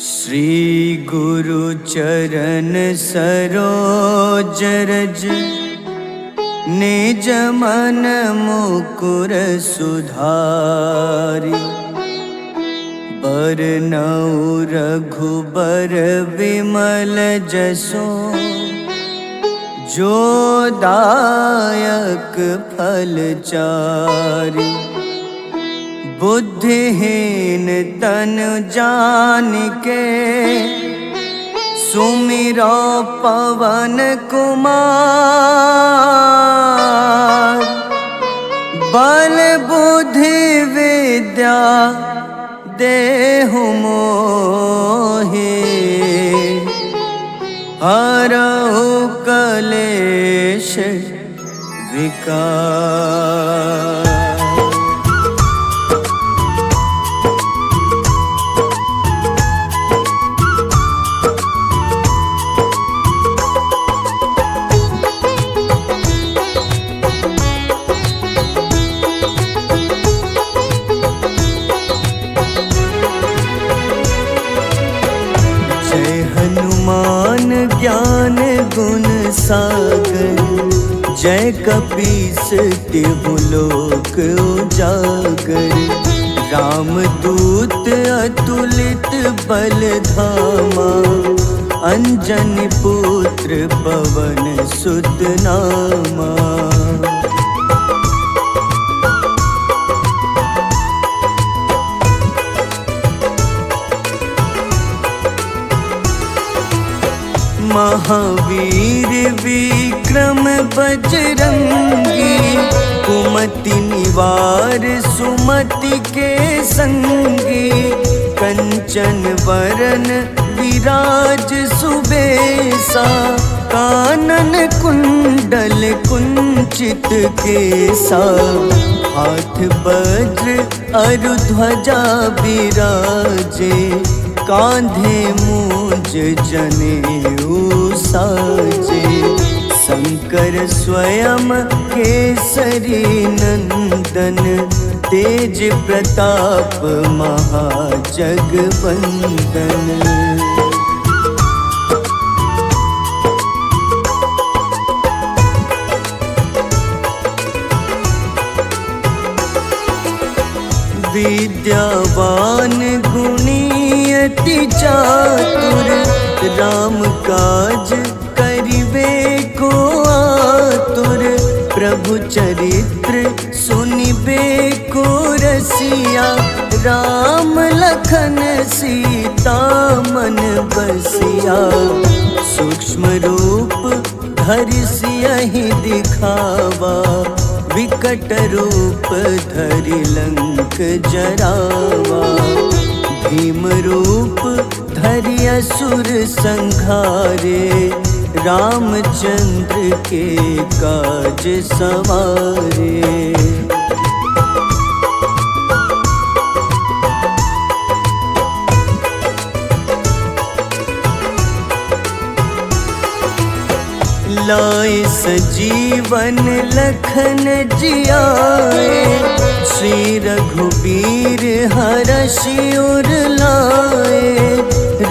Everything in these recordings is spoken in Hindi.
श्री गुरु चरण सरोज रज निज मन मुकुर सुधारि। बरनउँ रघुबर विमल जसो जो दायक फल चारि। बुद्धिहीन तनु जानिके सुमिरो पवन कुमार। बल बुद्धि विद्या देहु मोहि हरहु कलेश विकार। हनुमान ज्ञान गुण सागर जय कपीस तिहु लोक उजागर। रामदूत अतुलित बल धामा अंजनी पुत्र पवन सुत नामा। महावीर विक्रम बजरंगी कुमति निवार सुमति के संगी। कंचन वरन विराज सुबेसा कानन कुंडल कुंचित केसा। हाथ वज्र अरु ध्वजा बिराजे कांधे मूंज जनेऊ साजे। शंकर स्वयं केसरी नंदन तेज प्रताप महाजगवंदन। विद्यावान गुणी अति चातुर राम काज करिबे को आतुर। प्रभु चरित्र सुनिबे को रसिया राम लखन सीता मन बसिया। सूक्ष्म रूप धरि सियहि दिखावा विकट रूप धरि लंक जरावा। भीम रूप धरि असुर संहारे रामचंद्र के काज सवारे। लाए सजीवन लखन जियाए श्री रघुबीर हरषि उर लाए।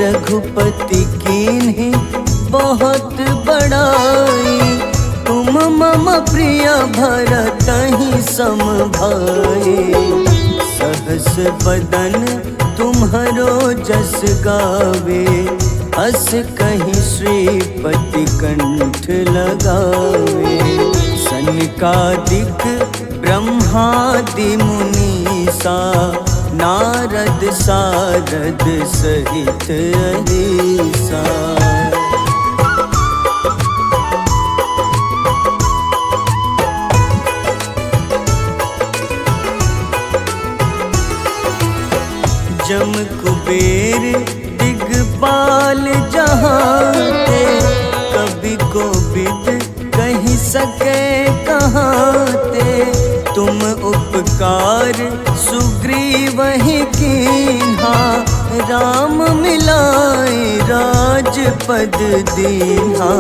रघुपति कीन्ही बहुत बड़ाई तुम मम प्रिय भरतहि सम भाई। सहस बदन तुम्हरो जस गावे अस कहीं श्रीपति कंठ लगावे। सनकादिक ब्रह्मादि मुनीसा नारद सारद सहित अहिसा। जम कुबेर दिगपाल जहाते कभी कोविद कहीं सके कहाते। तुम उपकार सुग्रीवहि कीन्हा राम मिलाए राजपद दीन्हा।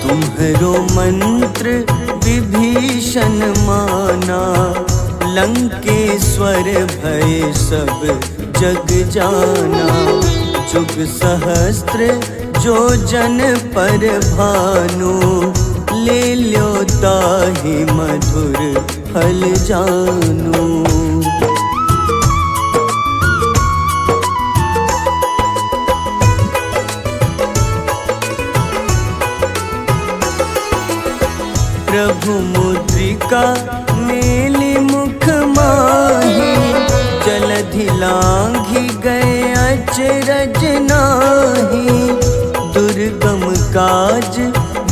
तुम्हरो मंत्र विभीषण माना लंकेश्वर भय सब जग जाना। जुग सहस्त्र जो जन पर भानु, ले ल्यो ताहि मधुर फल जानू। प्रभु मुद्रिका मेली मुख माही, जलधि लांघि गए अचरज नाही। दुर्गम काज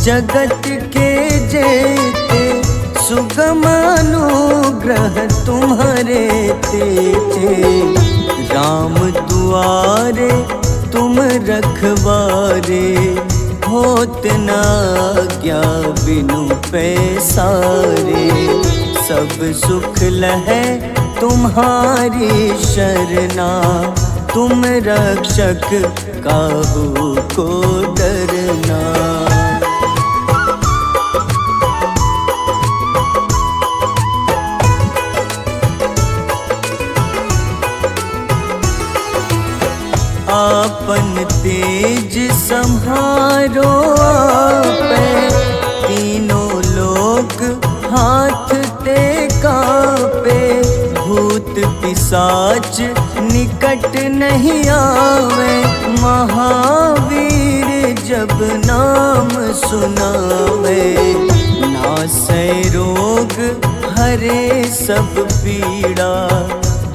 जगत के जेते, सुगम अनुग्रह तुम्हारे तेते। राम दुआरे तुम रखवारे, होत न आज्ञा बिनु पैसारे। सब सुख लहै तुम्हारी शरणा, तुम रक्षक काहू को डरना। आपन तेज सम्हारो आपै, तीनों लोक हाथ ते कापे। भूत पिशाच निकट नहीं आवे, महावीर जब नाम सुनावे। नासै रोग हरे सब पीड़ा,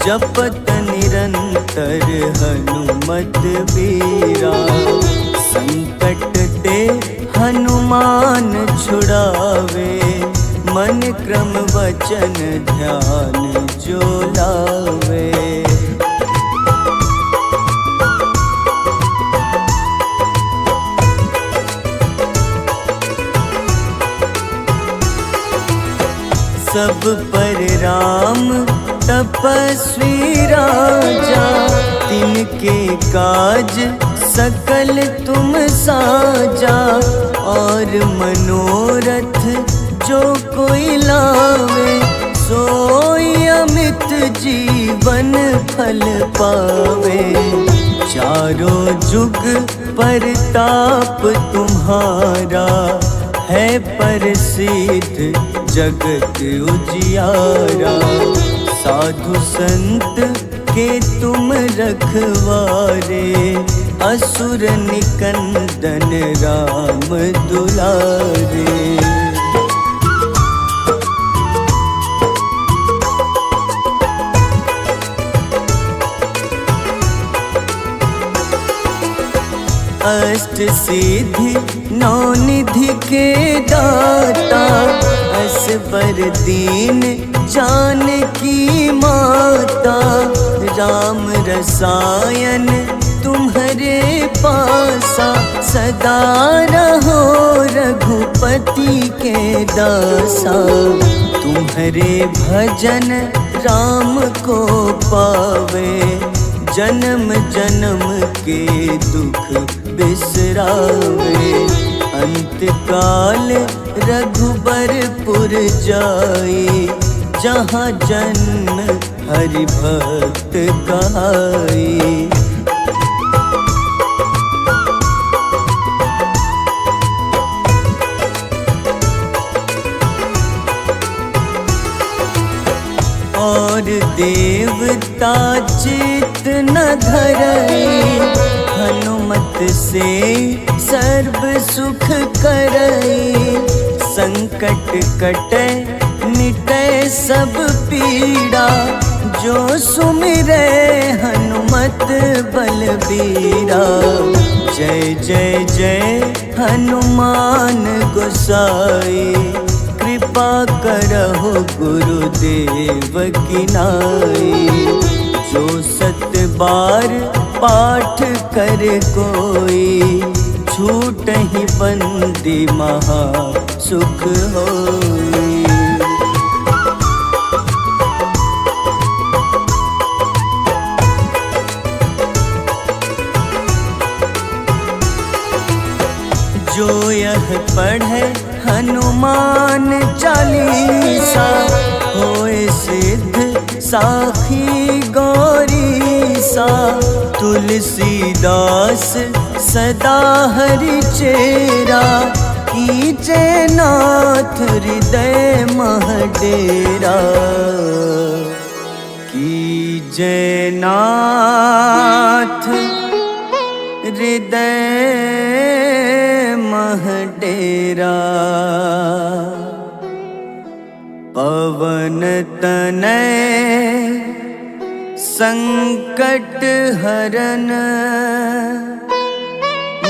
जपत निरंतर हनुमत बीरा। संकट ते हनुमान छुड़ावे, मन क्रम वचन ध्यान जो लावे। सब पर राम तपस्वी राजा, तिनके काज सकल तुम साजा। और मनोरथ जो कोई लावे, सोई अमित जीवन फल पावे। चारों जुग परताप तुम्हारा, है प्रसिद्ध जगत उजियारा। साधु संत के तुम रखवारे, असुर निकंदन राम दुलारे। अष्ट सिद्धि नौ निधि के दाता, असबर दीन जानकी माता। राम रसायन तुम्हारे पासा, सदा रहो रघुपति के दासा। तुम्हारे भजन राम को पावे, जन्म जन्म के दुख बिसरावे। अंत काल रघुबरपुर जाई, जहाँ जन्म हरि भक्त कहाई। और देवता चित न धरई, हनुमत से सर्व सुख करई। संकट कटे मिटे सब पीड़ा, जो सुमिरै हनुमत बलबीरा। जय जय जय हनुमान गोसाई, कृपा करहु गुरुदेव की नाई। जो सत बार पाठ कर कोई, छूटहि बंदी महा सुख होई। जो यह पढ़े हनुमान चालीसा, होए सिद्ध साखी गौरीसा। सा तुलसीदास सदा हरि चेरा, कीजे नाथ हृदय मह डेरा, कीजे नाथ हृदय मह डेरा। पवन तनय संकट हरन,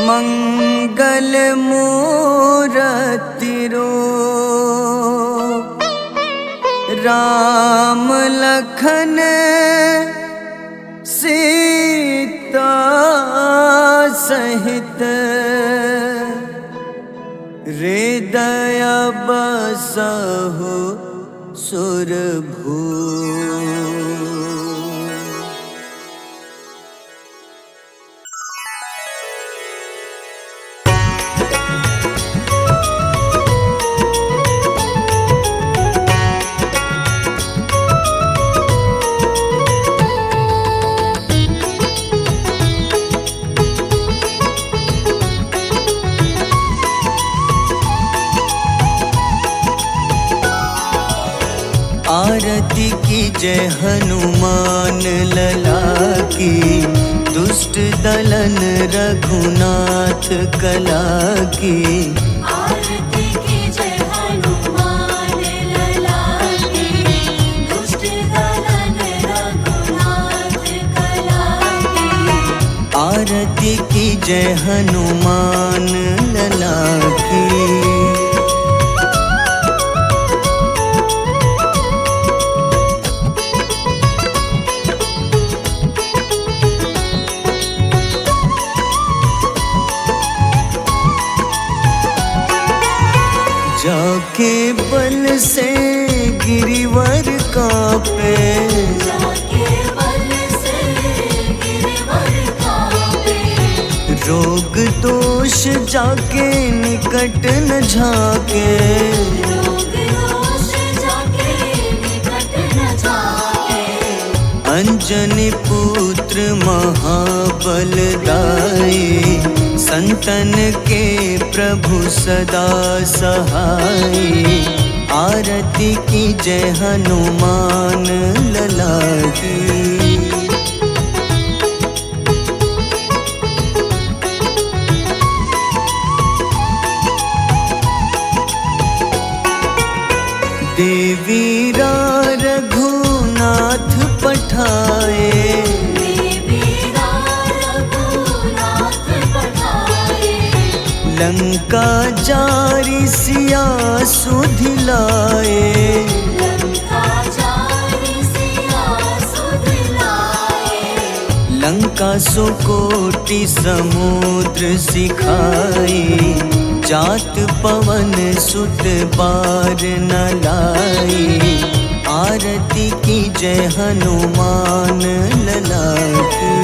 मंगल मूरति रूप, राम लखन सीता सहित, हृदय बसहु सुरभूप। आरती की जय हनुमान लला की, दुष्ट दलन रघुनाथ कला की। आरती की जय हनुमान लला की, दुष्ट दलन रघुनाथ कला की। आरती की जय हनुमान लला की। जाके बल से गिरिवर कांपे, जाके बल से गिरवर कांपे। रोग दोष जाके निकट न झाके, रोग दोष जाके निकट न जाके। अंजनी पुत्र महाबलदाई, संतन के प्रभु सदा सहाय। आरती की जय हनुमान लला की। देवी रघुनाथ पठाए, लंका जारी सिया सुधिलाए। लंका सुकोटि समुद्र सिखाए, जात पवन सुत बार न लाए। आरती की जय हनुमान लला की।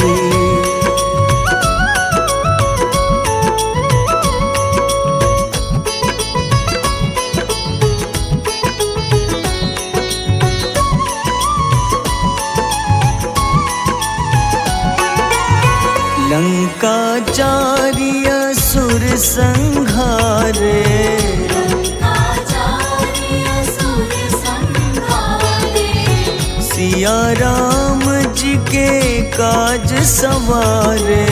लंका जारी असुर संहारे, सिया राम जी के काज सवारे।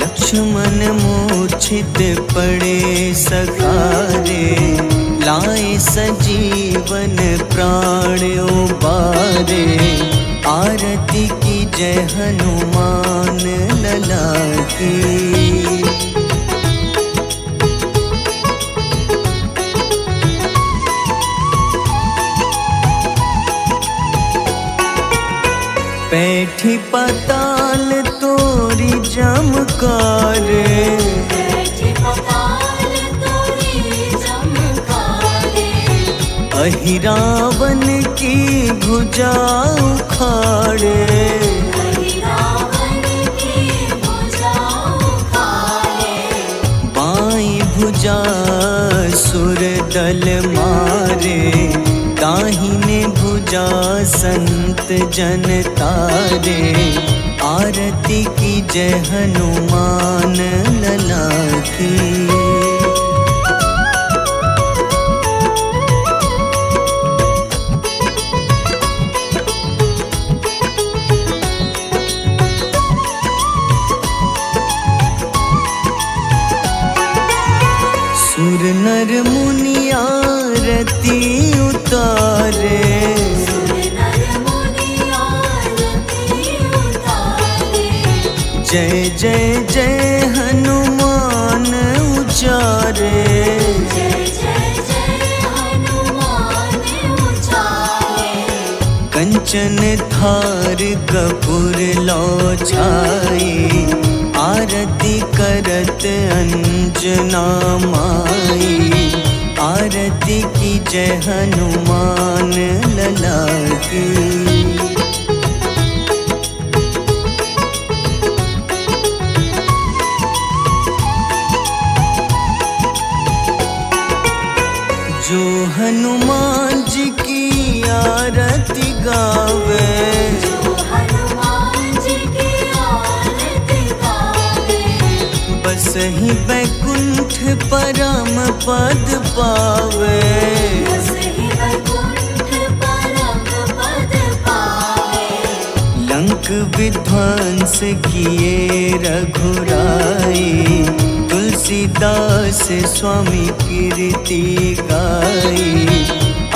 लक्ष्मण मूर्छित पड़े सखारे, लाए सजीवन प्राण उबारे। आरती की जय हनुमान लला की। पैठी पाताल तोरी जमकारे, अहिरावन की भुजा उखाड़े। बाईं भुजा सुर दल मारे, दाएं दाहिने भुजा संत जन तारे, आरती की जय हनुमान लला की। सुर नर मुनि आरती उतारे, सुर नर मुनि आरती उतारे। जय जय जय हनुमान उचारे, जय जय जय हनुमान उचारे। कंचन थार कपूर लो छाई, आरती करत अंजना माई। आरती की जय हनुमान लला की। जो हनुमान जी की आरती गावे, जो हनुमान जी की आरती गावे। बस ही बैकुंठ परम पद पावे। बस ही वैकुंठ परम पद पावे। लंक विध्वंस किए रघुराई, तुलसीदास स्वामी कीर्ति गाई।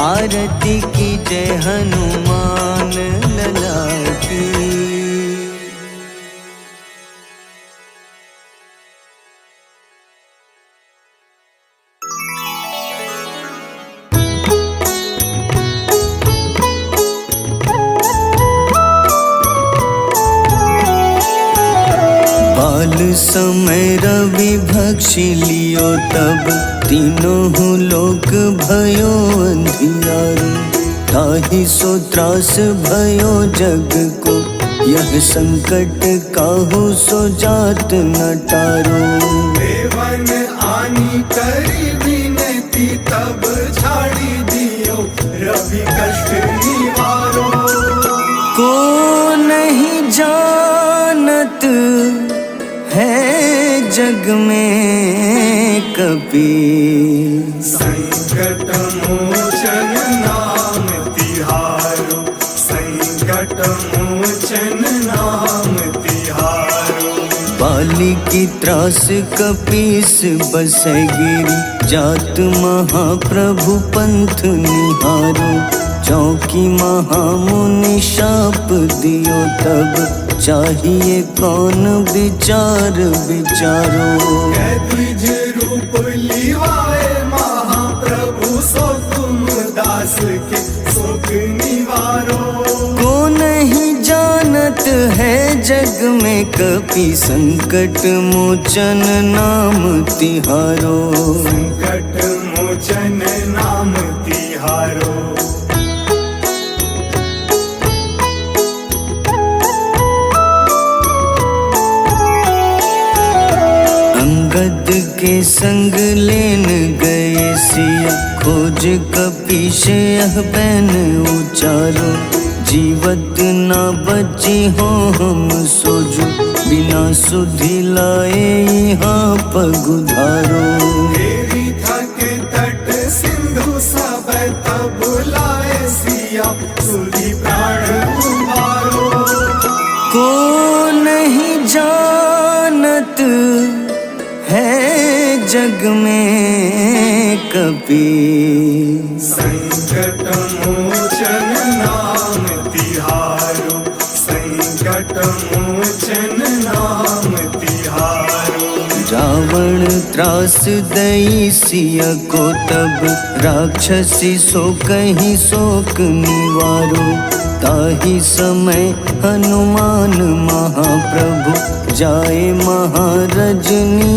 आरती की जय हनुमान लला की। बाल समय रवि भक्षी लियो, तब तीनों लोक भयो अंधियारो। ताहि सो त्रास भयो जग को, यह संकट काहू सो जात न टारो। देवन आनी करी विनती, तब छाड़ी दियो रवि कष्ट निवारो। को नहीं जानत है जग में कपि, संकट मोचन नाम तिहारो। संकट मोचन नाम तिहारो। बाली की त्रास कपीस बसै गिरी, जात महाप्रभु पंथ निहारो। चौकी महामुनि शाप दियो, तब चाहिए कौन विचार विचारो। द्विज रूप लिवाए महाप्रभु, सो तुम दास के शोक निवारो। को नहीं जानत है जग में कपि, संकट मोचन नाम तिहारो। संकट मोचन नाम तिहारो। अंगद के संग लेन गए सिया, खोज कपीश यह बैन उचारो। जीवत ना बची हो हम सोजो, बिना सुधि लाए यहाँ पगुधारो। तेरी थक तट सिंधु सब तब लाए सिया, सुधि प्राण उबारो। को नहीं जानत है जग में कपि, संकट मोचन नाम तिहारो। संकट मोचन नाम तिहारो। रावण त्रास दई सिया को, तब राक्षसी सो कहीं शोक निवारो। ताहि समय हनुमान महाप्रभु, जाए महारजनीचर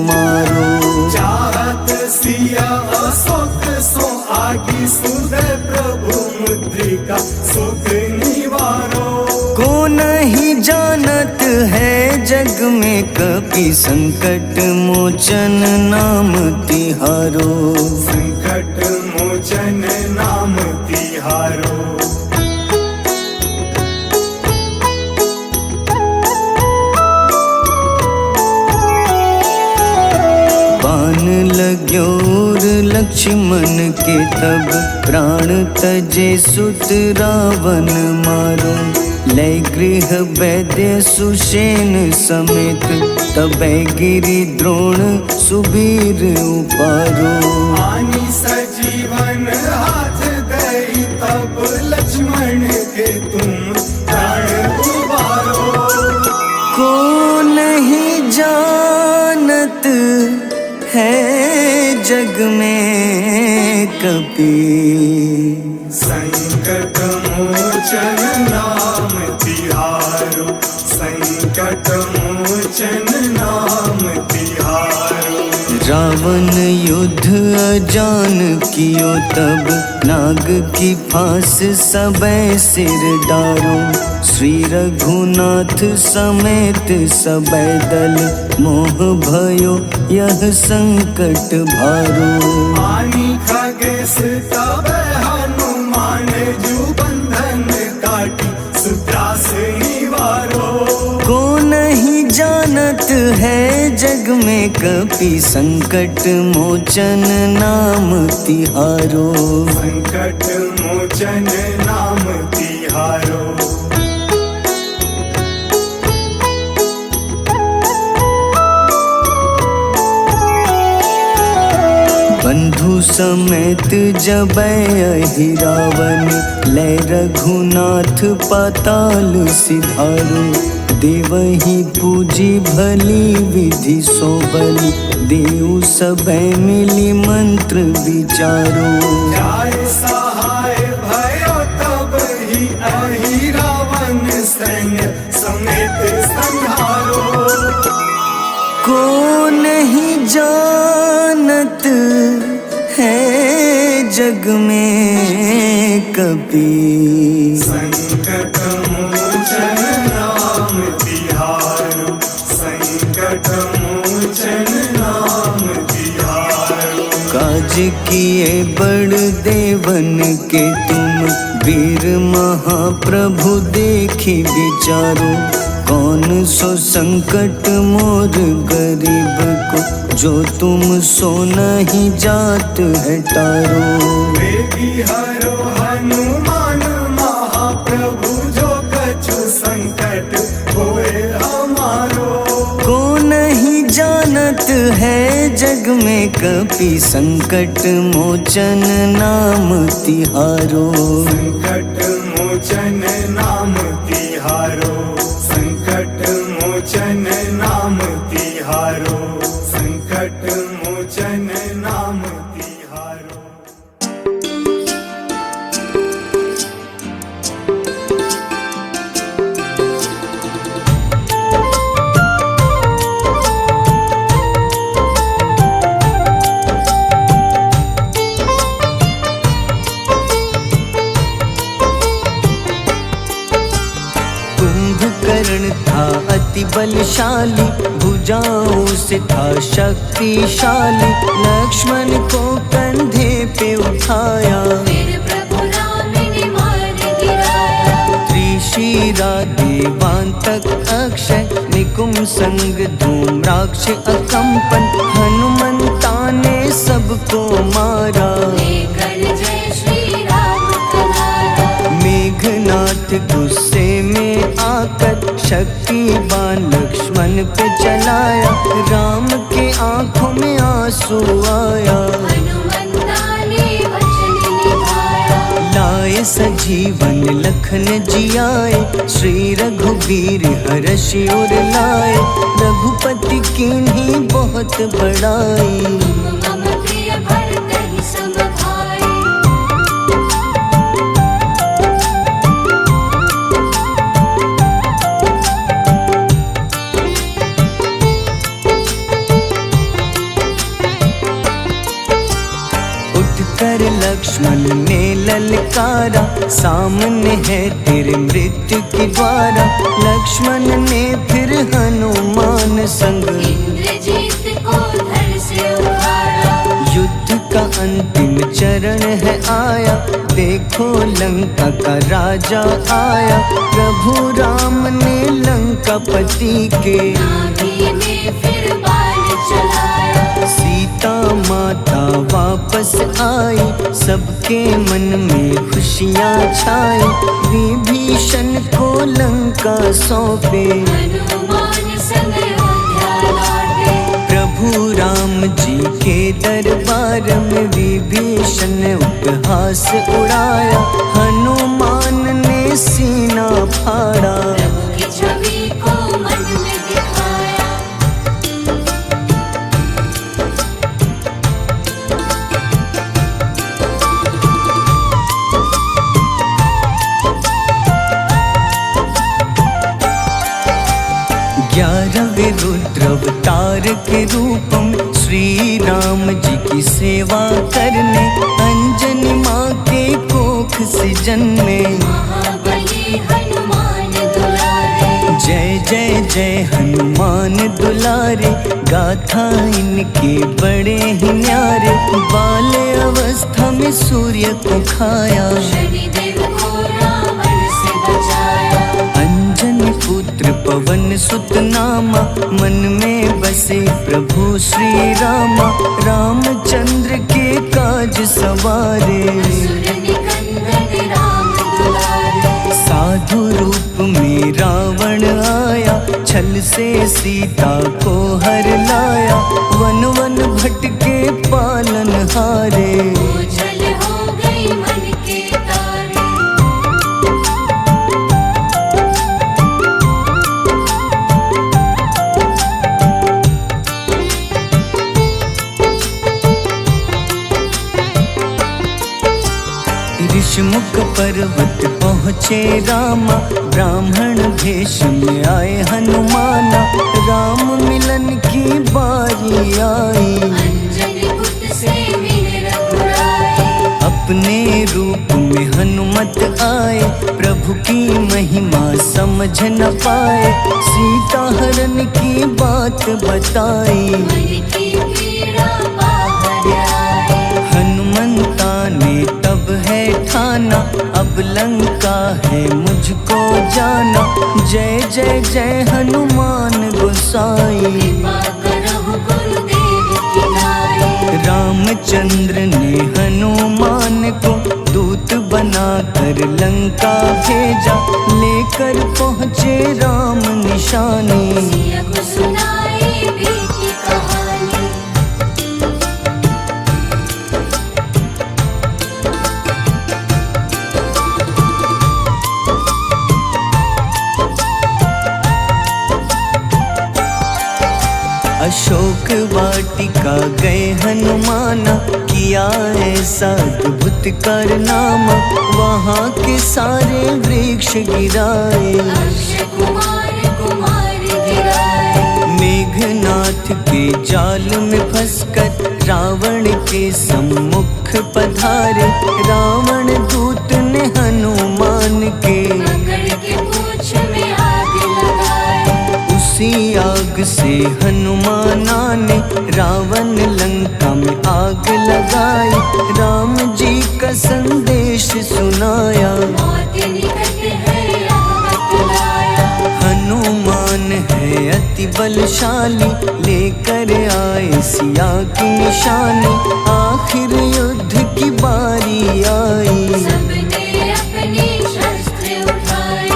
मारो। चाहत सिया अशोक सो आगी, सुदय प्रभु मुद्रिका शोक निवारो। को नहीं जानत है जग में कपि, संकट मोचन नाम तिहारो। संकट मोचन नाम तिहारो। लक्ष्मण के तब प्राण तजे सुत रावण मारो। लय गृह वैद्य सुषेण समेत तबै गिरि द्रोण सुबीर उपारो। आनी सजीवन हाथ दई तब लक्ष्मण के तुम प्राण उबारो। को नहीं जानत है जग में कपि, संकट मोचन नाम तिहारो। संकट मोचन नाम तिहारो। रावण युद्ध अजान कियो तब नाग की फांस सबै सिर डारो। श्री रघुनाथ समेत सबै दल मोह भयो यह संकट भारो। आनी खगेश तब हनुमान जू बंधन काटी सुत्रास निवारो। को नहीं जानत है जग में कपि, संकट मोचन नाम तिहारो। संकट मोचन नाम तिहारो। बंधु समेत जबै अहि रावण, लय रघुनाथ पाताल सिधारो। देवहि पूजी भली विधि सो बलि, देव सबै मिली मंत्र विचारो। जाय सहाय भयो तब ही अहि रावण सैन्य समेत संहारो। को नहीं जानत है जग में कपि, संकट मोचन नाम तिहारो। संकट मोचन नाम तिहारो। काज किए बड़ देवन के तुम, वीर महाप्रभु देखी विचारो। कौन सो संकट मोर गरीब को, जो तुम सो नहीं जात है टारो। बेगी हरो हनुमान महाप्रभु, जो कछु संकट होए हमारो। को नहीं जानत है जग में कपि, संकट मोचन नाम तिहारो। संकट मोचन नाम तिहारो। संकट मोचन नाम तिहारो। संकट मोचन नाम तिहारो। कुंभकर्ण था अति बलशाली, भुजाओं से था शक्तिशाली। लक्ष्मण को कंधे पे उठाया, फिर प्रभु राम ने मार गिराया। त्रिशिरा देवांतक अक्षय, निकुम संग धूम्राक्ष अकंपन। हनुमंता ने सबको मारा, लेकर जय श्री राम कनारा। मेघनाथ गुस्से में आकर शक्तिवान लक्ष्मण पे चलाया। राम के आंखों में आंसू आया, हनुमंता ने वचन निभाया। लाए सजीवन लखन जियाए, श्री रघुवीर हर्षि उर लाए। रघुपति कीन्ही बहुत बड़ाई, मम प्रिय भरत ही सम भाई। उठकर लक्ष्मण ने ललकारा, सामने है तेरे मृत्यु की द्वारा। लक्ष्मण ने फिर हनुमान संग, इंद्रजीत को धड़ से उखाड़ा। युद्ध का अंतिम चरण है आया। देखो लंका का राजा आया, प्रभु राम ने लंकापति के नाभि में फिर बाण चलाया। सीता माता वापस आई, सबके मन में खुशियाँ छाई। विभीषण को लंका सौंपे, हनुमान संग अयोध्या लौटे। प्रभु राम जी के दरबार में विभीषण उपहास उड़ाया। हनुमान ने सीना फाड़ा, प्रभु की छवि को मन में दिखाया। ग्यारहवें रुद्र अवतार के रूप में श्री राम जी की सेवा करने अंजनी माँ के कोख से जन्मे। महाबली हनुमान दुलारे, जय जय जय हनुमान दुलारे, गाथा इनके बड़े ही न्यारे। बाल्य अवस्था में सूर्य को खाया, शनिदेव को रावण से बचाया। अंजनी पुत्र पवन सुत नामा, मन में बसे प्रभु श्री रामा। रामचंद्र के काज सवारे, असुर निकंदन राम दुलारे। साधु रूप में रावण आया, छल से सीता को हर लाया। वन वन भटके पालन हारे, ओझल हो गई मन के तारे। ऋषिमुख पर्वत पहुँचे रामा, ब्राह्मण भेष में आए हनुमाना। राम मिलन की बारी आई, अंजनी पुत्र से मिले रघुराई। अपने रूप में हनुमत आए, प्रभु की महिमा समझ न पाए। सीता हरण की बात बताई, मन की पीड़ा बाहर आई। हनुमंता ने तब है ठाना, अब लंका है मुझको जाना। जय जय जय हनुमान गोसाई, कृपा करहु गुरुदेव की नाई। रामचंद्र ने हनुमान को दूत बनाकर लंका भेजा। लेकर पहुँचे राम निशानी, सिया को सुनाई बीती कहानी। अशोक वाटिका गए हनुमाना, किया ऐसा अद्भुत कारनामा। वहाँ के सारे वृक्ष गिराए, अक्षय कुमार कुमार गिराए। मेघनाथ के जाल में फंसकर रावण के सम्मुख पधारे। रावण दूत ने हनुमान के पकड़ के पूंछ में आग लगाए। उसी आग से हनुमाना ने रावण लंका में आग लगाई। राम जी का संदेश सुनाया, मौत निकट है अब बतलाया। हनुमान है अति बलशाली, लेकर आए सिया की निशानी। आखिर युद्ध की बारी आई, सबने अपनी शस्त्र उठाई।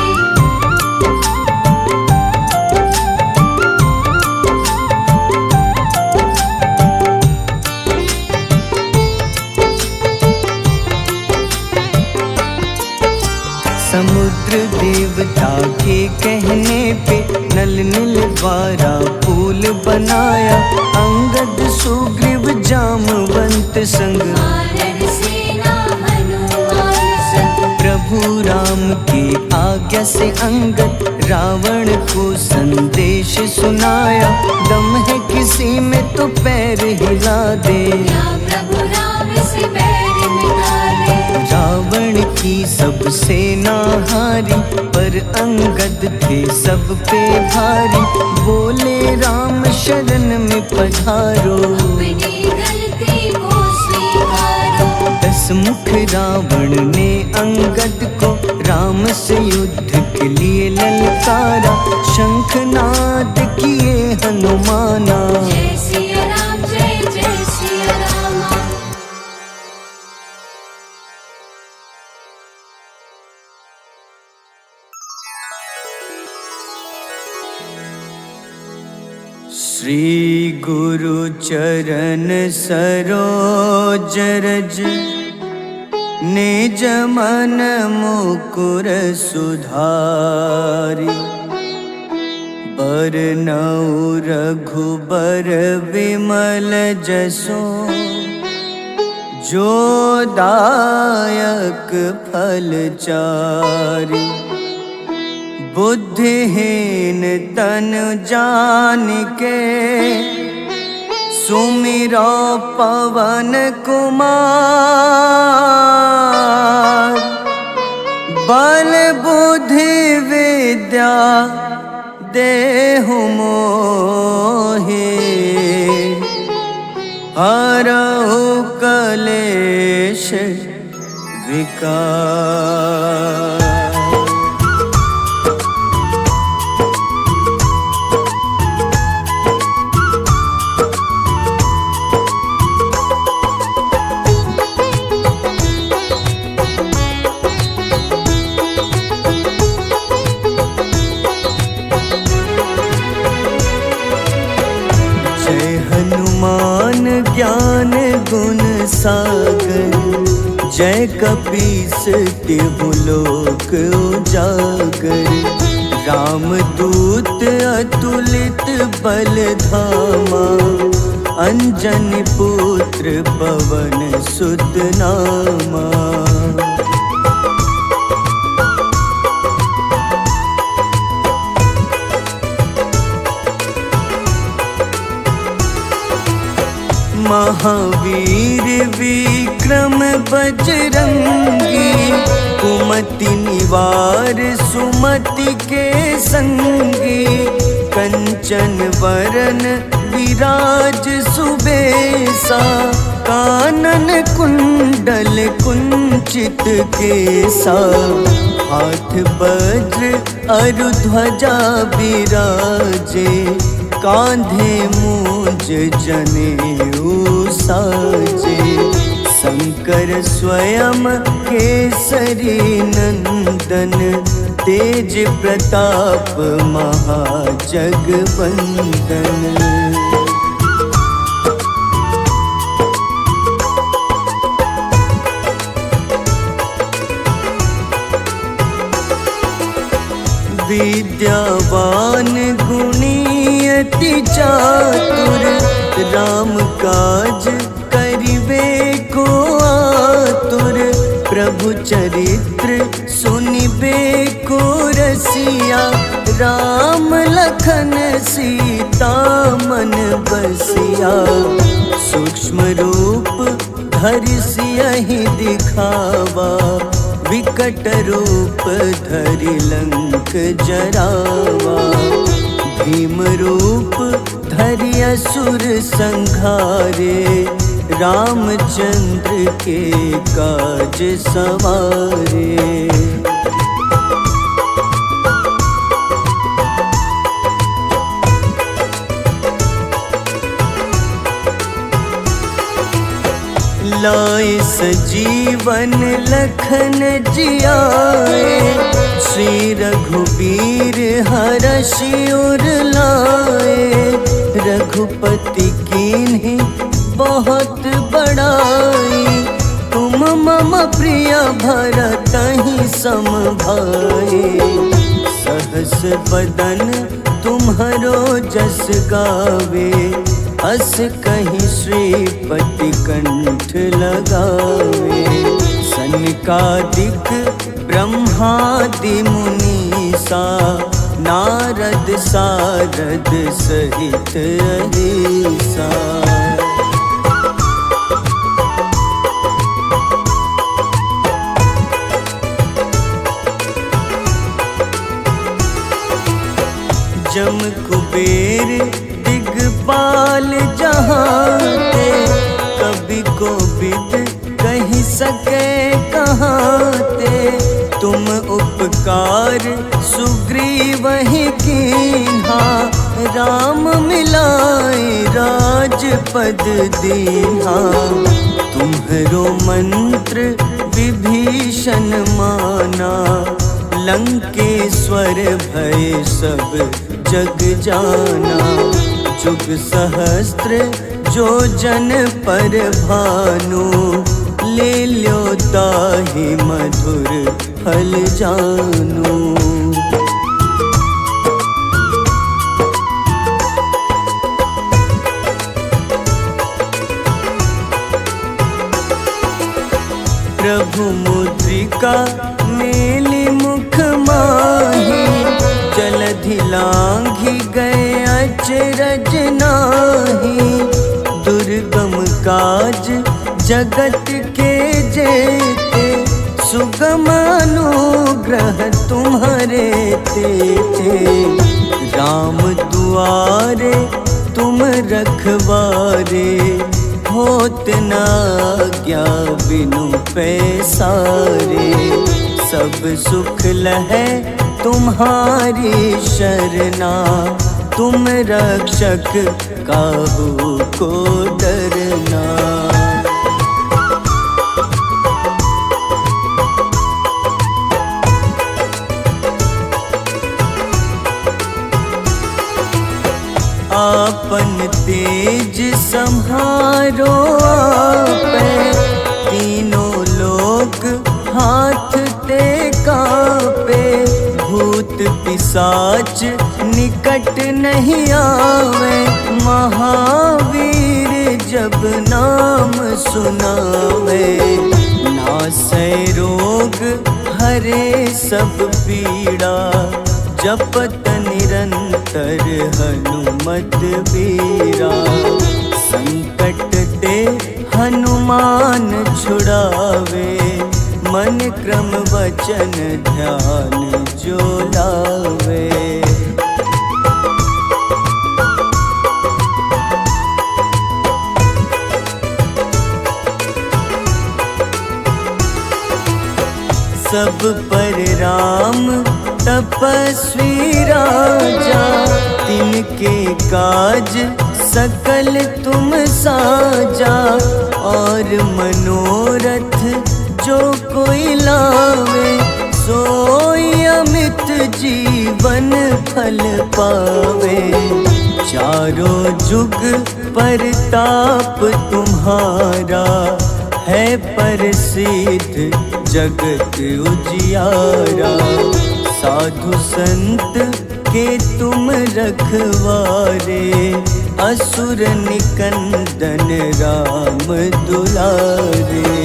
समुद्र देवता के कहने पे नल नील द्वारा पुल बनाया। अंगद सुग्रीव जामवंत संग, वानर सेना हनुमान संग। प्रभु राम की आज्ञा से अंगद रावण को संदेश सुनाया। दम है किसी में तो पैर हिला दे, या प्रभु राम से बैर मिटा दे। रावण की सब सेना हारी, पर अंगद थे सब पे भारी। बोले राम शरण में पधारो, अपनी गलती को स्वीकारो। 10 मुख रावण ने अंगद को राम से युद्ध के लिए ललकारा। शंखनाद किए हनुमाना, जय सिया राम जय श्री गुरु चरण सरोज रज निज मन मुकुर सुधारि बरनउँ रघुबर विमल जसो जो दायक फल चारि बुद्धिहीन तन जानिके सुमिरो पवन कुमार बल बुद्धि विद्या देहु मोहि हरहु कलेश विकार। ज्ञान गुण सागर जय कपीस तिहु लोक उजागर रामदूत अतुलित बल धामा अंजनी पुत्र पवन सुत नामा। महावीर विक्रम बजरंगी कुमति निवार सुमति के संगी कंचन वरन विराज सुबेसा कानन कुंडल कुंचित केसा हाथ वज्र अरु ध्वजा बिराजे कांधे मूंज जनेऊ साजे शंकर स्वयं केसरी नंदन तेज प्रताप महाजगवंदन। विद्यावान गुणी अति चातुर राम काज करिबे को आतुर प्रभु चरित्र सुनिबे को रसिया राम लखन सीता मन बसिया सूक्ष्म रूप धरि सियहि दिखावा विकट रूप धरि लंक जरावा भीम रूप धरि असुर संहारे रामचंद्र के काज सवारे। लाए सजीवन लखन जियाए श्री रघुबीर हरषि उर लाए रघुपति कीन्ही बहुत बड़ाई तुम मम प्रिय भरतहि सम भाई सहस बदन तुम्हरो जस गावे अस कहीं श्रीपति कंठ लगावे सनकादिक ब्रह्मादि मुनीसा नारद सारद सहित अहिसा। जम कुबेर दिगपाल जहाते कभी को बिद कहीं सके कहाते तुम उपकार सुग्रीव ही कीन्हा राम मिलाए राजपद दीन्हा तुम्हरो मंत्र विभीषण माना लंकेश्वर भय सब जग जाना जुग सहस्त्र जो जन पर भानु, ले ल्यो ताहि मधुर फल जानू। प्रभु मुद्रिका मेली मुख माही, जलधि लांघि गए अचरज नाही। दुर्गम काज जगत के जेते, सुगम अनुग्रह तुम्हारे तेते। राम दुआरे तुम रखवारे, होत न आज्ञा बिनु पैसारे। सब सुख लहै तुम्हारी शरणा, तुम रक्षक काहू को डरना। आपन तेज सम्हारो आपै, तीनों लोक हाथ ते कांपे। भूत पिशाच निकट नहीं आवे, महावीर जब नाम सुनावे। नासै रोग हरे सब पीड़ा, जपत निरंतर हनुमत बीरा। संकट ते हनुमान छुड़ावे, मन क्रम वचन ध्यान जो लावे। सब पर राम तपस्वी राजा, तिनके काज सकल तुम साजा। और मनोरथ जो कोई लावे, सोई अमित जीवन फल पावे। चारों जुग परताप तुम्हारा, है प्रसिद्ध जगत उजियारा। साधु संत के तुम रखवारे, असुर निकंदन राम दुलारे।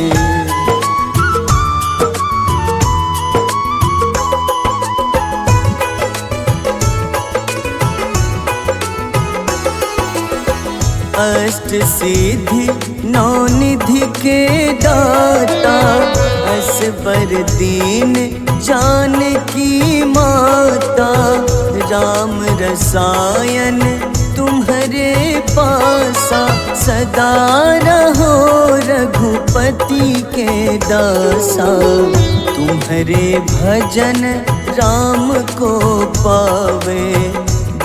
अष्ट सिद्धि नौ निधि के दाता, असबर दीन जानकी माता। राम रसायन तुम्हारे पासा, सदा रहो रघुपति के दासा। तुम्हारे भजन राम को पावे,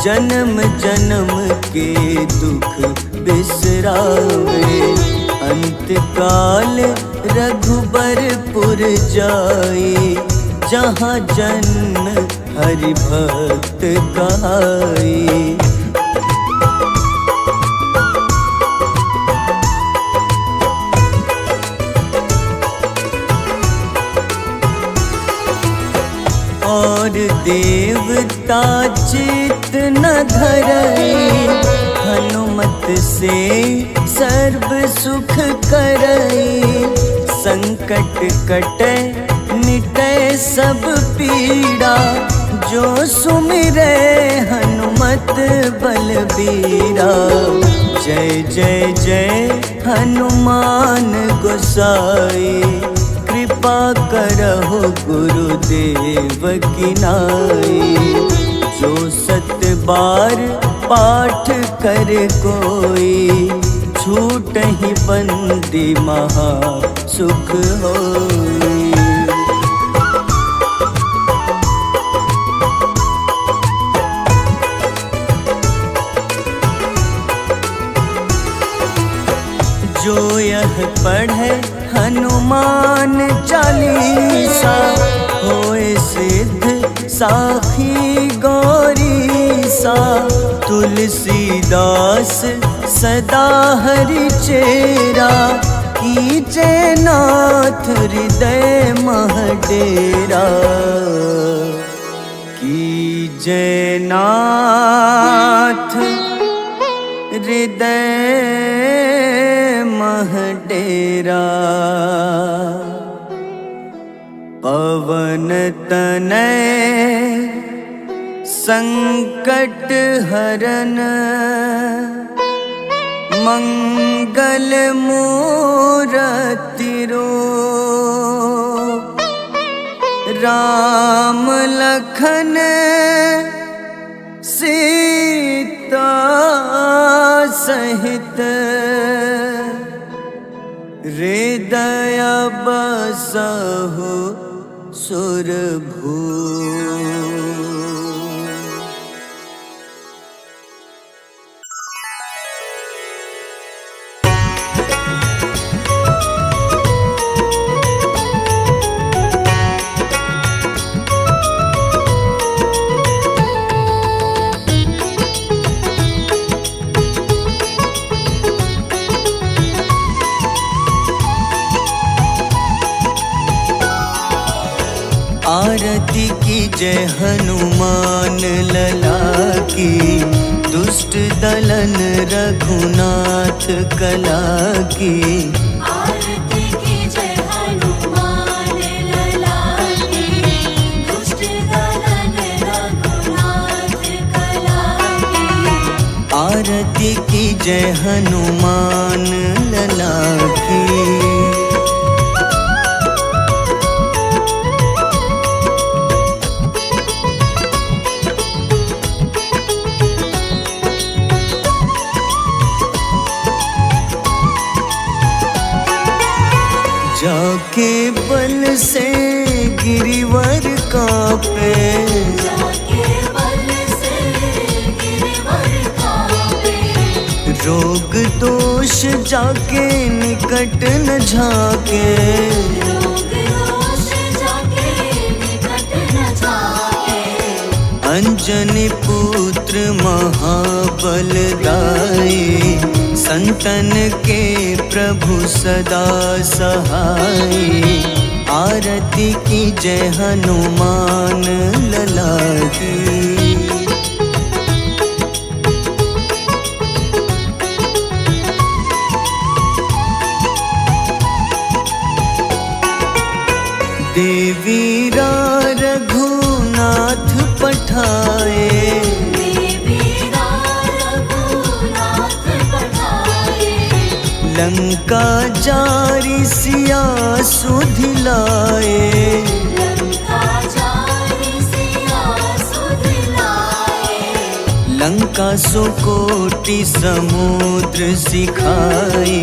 जन्म जन्म के दुख बिसरावे। अंत काल रघुबरपुर जाई, जहाँ जन्म हरि भक्त कहाई। और देवता चित न धरई, हनुमत से सर्व सुख करई। संकट कटे मिटे सब पीड़ा, जो सुमिरे हनुमत बलबीरा। जय जय जय हनुमान गोसाई, कृपा करहु गुरुदेव की नाई। जो 7 बार पाठ कर कोई, छूटहि बंदी महा सुख होई। जो यह पढ़े हनुमान चालीसा, होए सिद्ध साखी गौरीसा। तुलसीदास सदा हरि चेरा, कीजे नाथ हृदय मह डेरा, कीजे नाथ हृदय मह डेरा। पवन तनय संकट हरन, मंगल मूरति रूप, राम लखन सीता सहित, हृदय बसहु सुरभूप। आरती की जय हनुमान लला की, दुष्ट दलन रघुनाथ कला की। आरती की जय हनुमान लला की, दुष्ट दलन रघुनाथ कला की। आरती की जय हनुमान लला की। जाके बल से गिरिवर कांपे, जाके बल से गिरिवर कांपे। रोग दोष जाके निकट न झाके, रोग दोष जाके निकट न झाके। अंजनी पुत्र महाबलदाई, संतन के प्रभु सदा सहाय। आरती की जय हनुमान लला की। देवी रघुनाथ पठाए, लंका जारी सिया सुधिलाए। लंका सुकोटि समुद्र सिखाए,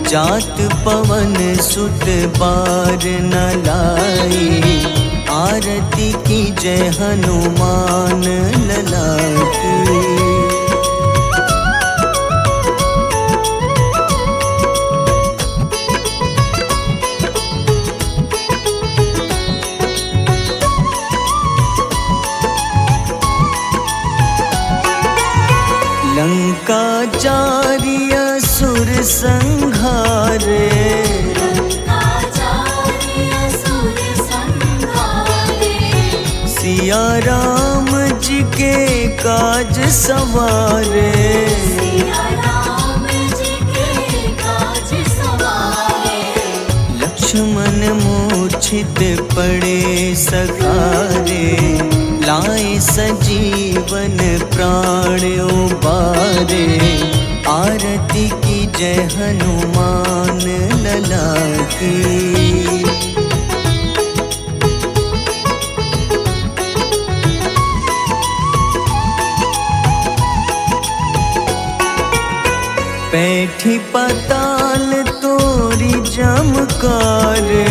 जात पवन सुत बार न लाए। आरती की जय हनुमान लला की। लंका जारी असुर संहारे, सिया राम जी के काज सवारे। लक्ष्मण मूर्छित पड़े सखारे, लाए सजीवन प्राण उबारे। आरती की जय हनुमान लला की। बैठी पताल तोरी जमकारे,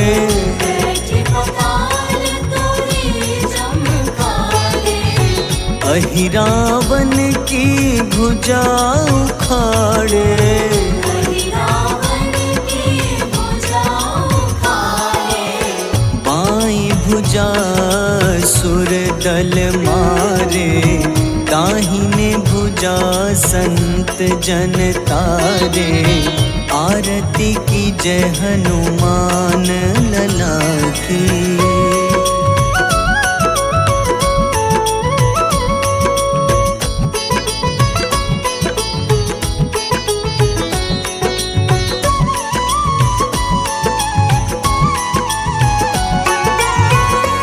अहिरावन की भुजा उखाड़े। बाईं भुजा सुर दल मारे, दाहिने भुजा संत जन तारे, आरती की जय हनुमान लला की।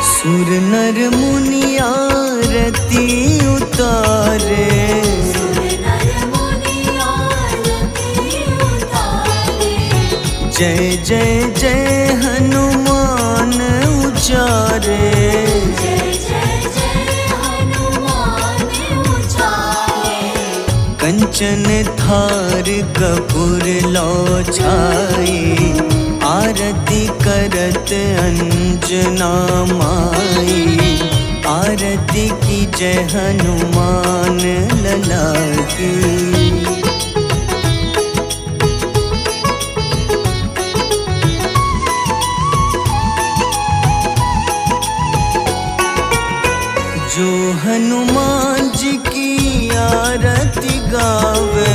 सुर नर मुनि आरती उतारे, जय जय जय हनुमान उचारे। कंचन थार कपूर लो छाई, आरती करत अंजना माई। आरती की जय हनुमान लला की। जो हनुमान जी की आरती गावे,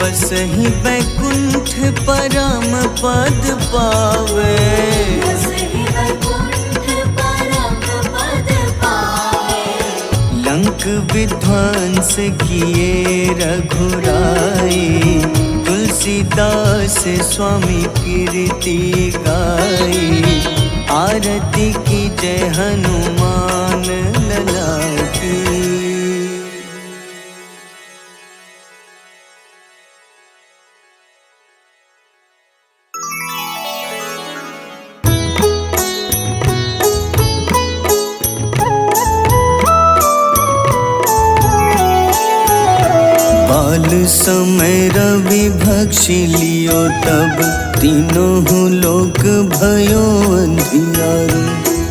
बसहि बैकुंठ परम पद पावे। लंक विध्वंस किए रघुराई, तुलसीदास स्वामी कीर्ति गाई। आरती की जय हनुमान लला की। बाल समय रवि भक्षि लियो, तब तीनों लोक भयो अंधियारो।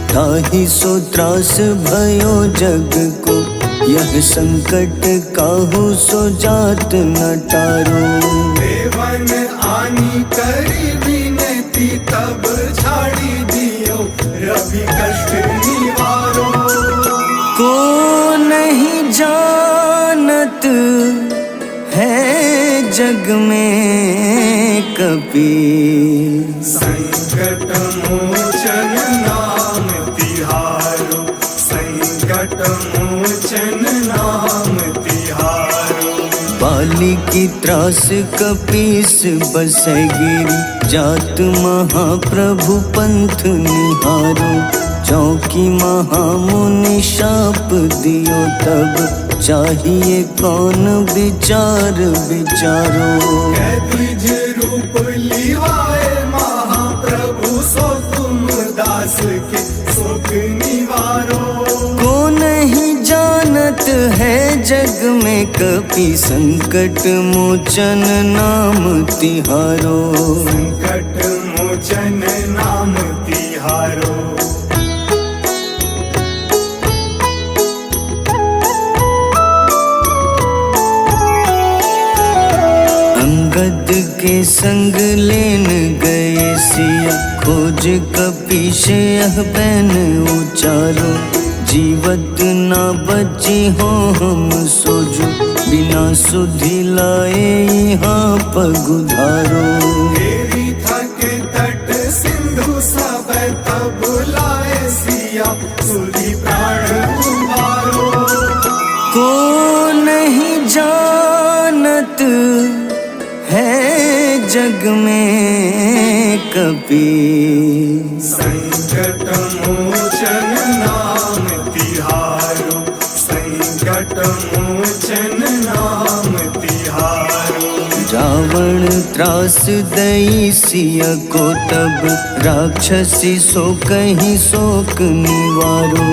ताहि सो त्रास भयो जग को, यह संकट काहू सो जात न टारो। देवन आनी करी विनती, तब छाड़ी दियो रवि कष्ट निवारो। को नहीं जानत है जग में कपि, संकट मोचन नाम तिहारो। संकट मोचन नाम तिहारो। बाली की त्रास कपीस बसै गिरि, जात महाप्रभु पंथ निहारो। चौकी महामुनि शाप दियो, तब चाहिए कौन विचार विचारो। द्विज रूप लिवाए महाप्रभु, सो तुम दास के शोक निवारो। को नहीं जानत है जग में कपि, संकट मोचन नाम तिहारो। संकट मोचन नाम तिहारो। अंगद के संग लेन गए सिया, खोज कपीश यह बैन उचारो। जीवत ना बची हो हम सोजो, बिना सुधि लाए यहाँ पगुधारो। देवी थके तट सिंधु सब, तब लाए सिया सुधि प्राण उबारो। को नहीं जानत है जग में कपि, संकट मोचन नाम तिहारो। संकट मोचन नाम तिहारो। रावण त्रास दई सिया को, तब राक्षसी सो कहीं शोक निवारो।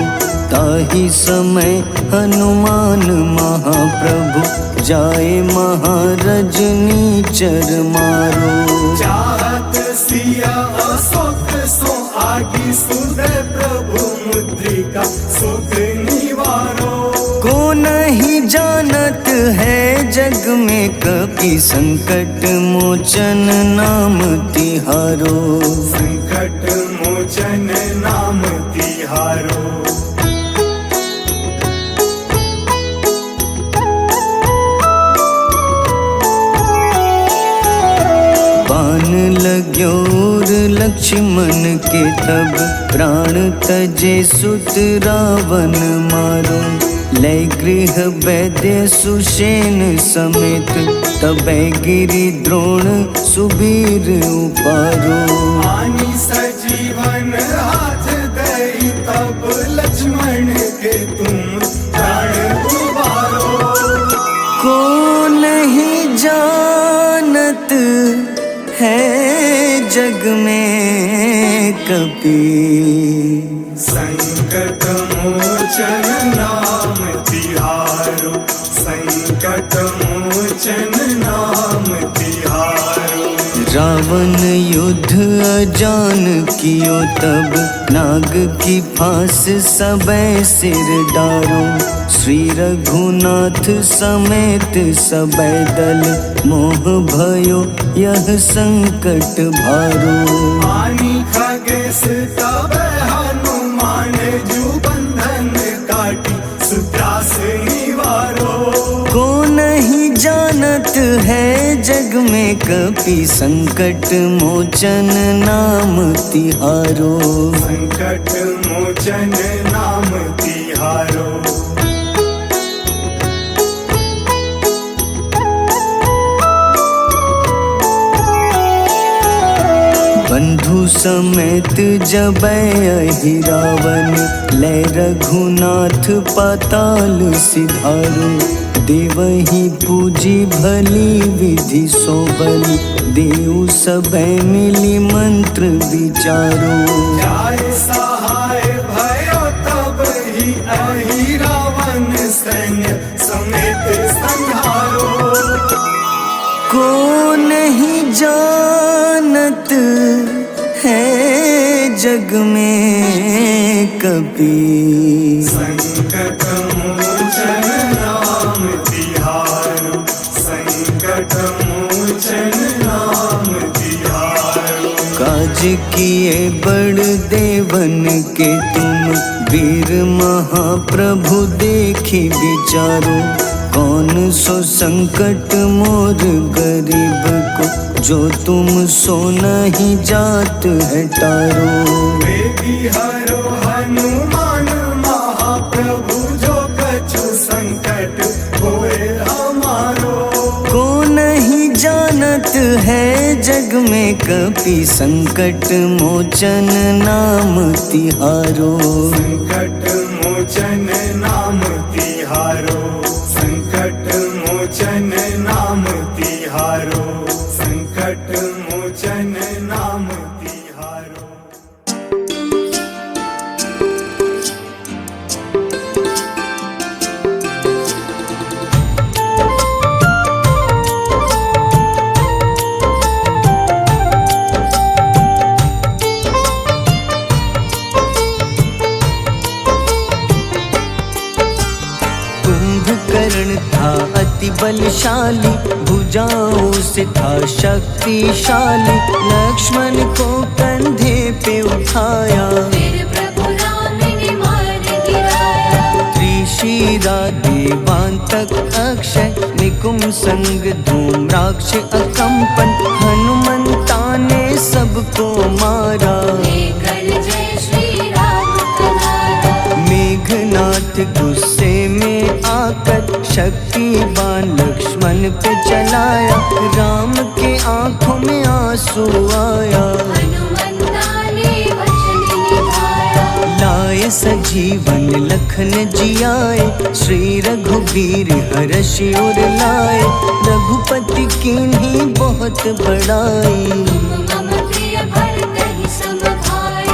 ताहि समय हनुमान महाप्रभु, जाए महारजनी चर मारो। चाहत सिया अशोक सो आगी, सुदय प्रभु मुद्रिका शोक निवारो। को नहीं जानत है जग में कपि, संकट मोचन नाम तिहारो। संकट मोचन नाम तिहारो। बाण लग्योर लक्ष्मण के तब प्राण तजे सुत रावण मारो। लय गृह वैद्य सुषेण समेत तबै गिरि द्रोण सुबीर उपारो। आनी सजीवन हाथ दई तब लक्ष्मण के तुम प्राण उबारो। को नहीं जानत है जग में कपि, संकट मोचन नाम तिहारो। संकट मोचन नाम तिहारो। रावण युद्ध अजान कियो तब नाग की फांस सबे सिर डारो। श्री रघुनाथ समेत सबे दल मोह भयो यह संकट भारो। आनी खगेश तब हनुमान जू बंधन काटी सुत्रास निवारो। को नहीं जानत है जग में कपि, संकट मोचन नाम तिहारो। संकट मोचन नाम तिहारो। बंधु समेत जबै अहि रावण, लय रघुनाथ पाताल सिधारो। देवहि पूजी भली विधि सो बलि, देव सबे मिली मंत्र विचारो। जाय सहाय भयो तब ही अहि रावण सैन्य समेत संहारो। को नहीं जानत है जग में कपि, संकट मोचन नाम तिहारो। संकट मोचन नाम तिहारो। काज किए बड़ देवन के तुम, वीर महाप्रभु देखी विचारो। कौन सो संकट मोर गरीब को, जो तुम सो नहीं जात है टारो। वेगी हरो हनुमान महाप्रभु, जो कछु संकट होए हमारो। को नहीं जानत है जग में कपि, संकट मोचन नाम तिहारो। संकट मोचन नाम तिहारो। संकट मोचन नाम तिहारो। संकट मोचन नाम तिहारो। कुंभकर्ण था अति बलशाली, भुजाओं से था शक्तिशाली। लक्ष्मण को कंधे पे उठाया, फिर प्रभु राम ने मार गिराया। त्रिशिरा देवांतक अक्षय, निकुम संग धूम्राक्ष अकंपन। हनुमंता ने सबको मारा, लेकर जय श्री राम कनारा। मेघनाथ गुस्से में आकर शक्तिवान लक्ष्मण पे चलाया। राम के आंखों में आंसू आया, हनुमंता ने वचन निभाया। लाए सजीवन लखन जियाए, श्री रघुबीर हर्षि उर लाए। रघुपति कीन्ही बहुत बड़ाई, मम प्रिय भरत ही सम भाई।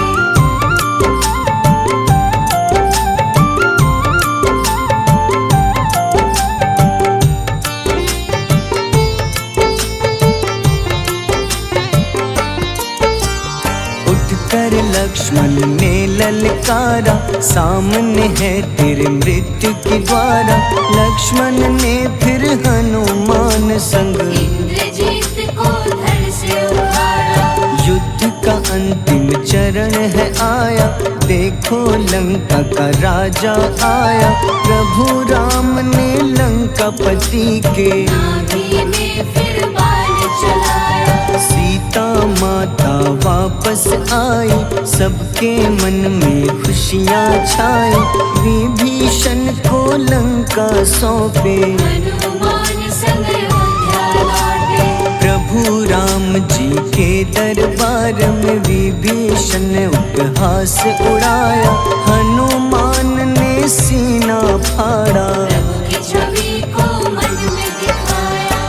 उठकर लक्ष्मण ने ललकारा, सामने है तेरे मृत्यु की द्वारा। लक्ष्मण ने फिर हनुमान संग, इंद्रजीत को धड़ से उखाड़ा। युद्ध का अंतिम चरण है आया, देखो लंका का राजा आया। प्रभु राम ने लंकापति के, नाभि में फिर बाण चलाया। सीता वापस आई, सबके मन में खुशियाँ छाई। विभीषण को लंका सौंपे, हनुमान संग अयोध्या लौटे। प्रभु राम जी के दरबार में विभीषण उपहास उड़ाया। हनुमान ने सीना फाड़ा, प्रभु की छवि को मन में दिखाया।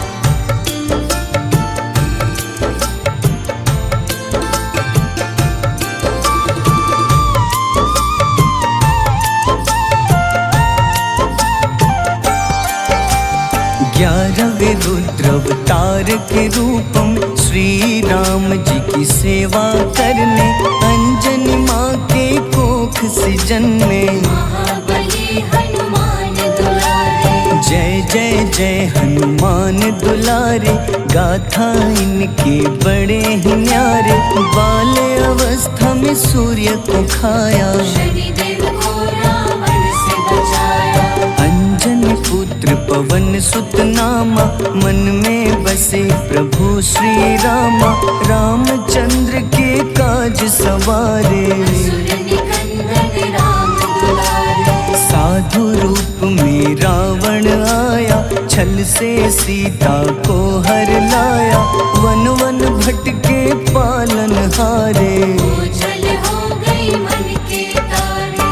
ग्यारहवें रुद्र अवतार के रूप में श्री राम जी की सेवा करने अंजनी माँ के कोख से जन्मे। महाबली हनुमान दुलारे, जय जय जय हनुमान दुलारे, गाथा इनके बड़े ही न्यारे। बाल्य अवस्था में सूर्य को खाया, शनिदेव को रावण से बचाया। अंजनी पुत्र पवन सुत नामा, मन में बसे प्रभु श्री रामा। रामचंद्र के काज सवारे, असुर निकंदन राम दुलारे। साधु रूप में रावण आया, छल से सीता को हर लाया। वन वन भटके पालन हारे, ओझल हो गई मन के तारे।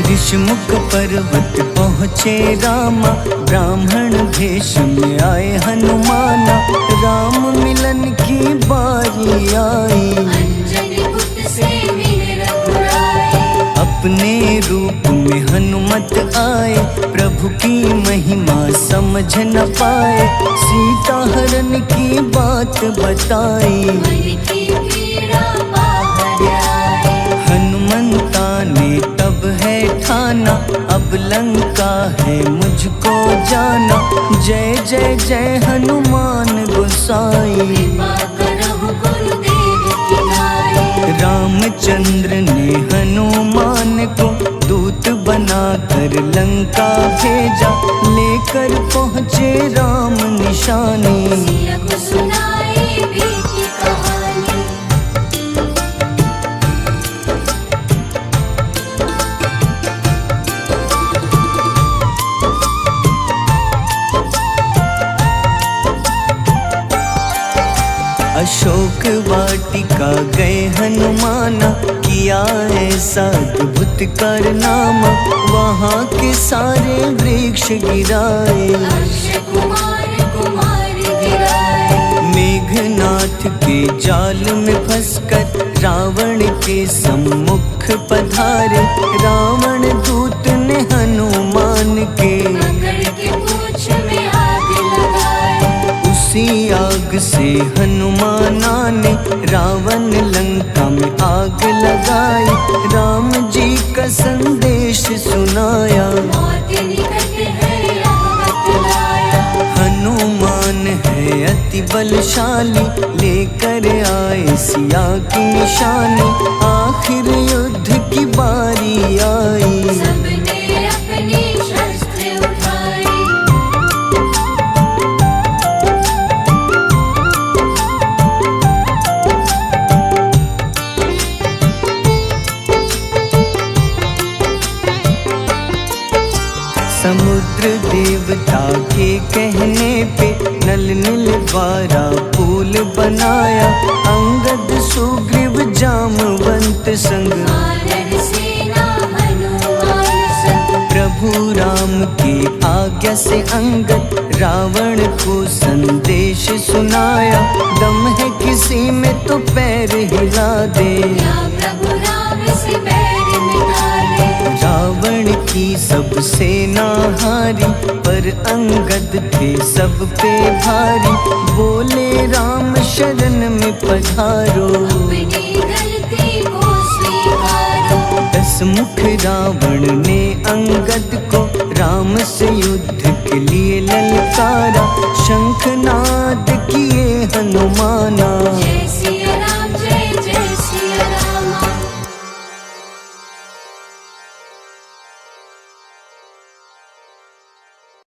ऋषमुख पर्वत पहुँचे रामा, ब्राह्मण भेष में आए हनुमाना। राम मिलन की बारी आई, अंजनी पुत्र से मिले रघुराई। अपने रूप में हनुमत आए, प्रभु की महिमा समझ न पाए। सीता हरण की बात बताई, मन की पीड़ा बाहर आई। हनुमंता ने तब है ठाना, अब लंका है मुझको जाना। जय जय जय हनुमान गोसाई, कृपा करहु गुरुदेव की नाई। रामचंद्र ने हनुमान को दूत बनाकर लंका भेजा। लेकर पहुँचे राम निशानी, सिया को सुनाई बीती कहानी। अशोक वाटिका गए हनुमाना, किया ऐसा अद्भुत कारनामा। वहाँ के सारे वृक्ष गिराए, अक्षय कुमार कुमार गिराए। मेघनाथ के जाल में फंसकर रावण के सम्मुख पधारे। रावण दूत ने हनुमान के पकड़ के पूंछ में आग लगाए। उसी आग से हनुमाना ने रावण लंका में आग लगाई। राम जी का संदेश सुनाया, मौत निकट है यह बतलाया। हनुमान है अति बलशाली, लेकर आए सिया की निशानी। आखिर युद्ध की बारी आई, सबने अपनी शस्त्र उठाई। समुद्र देवता के कहने पे नल नील द्वारा पुल बनाया। अंगद सुग्रीव जामवंत संग, वानर सेना हनुमान संग। प्रभु राम की आज्ञा से अंगद रावण को संदेश सुनाया। दम है किसी में तो पैर हिला दे, या प्रभु राम से बैर मिटा ले। रावण की सब सेना हारी, पर अंगद थे सब पे भारी। बोले राम शरण में पधारो, अपनी गलती को स्वीकारो। 10 मुख रावण ने अंगद को राम से युद्ध के लिए ललकारा। शंखनाद किए हनुमाना, जय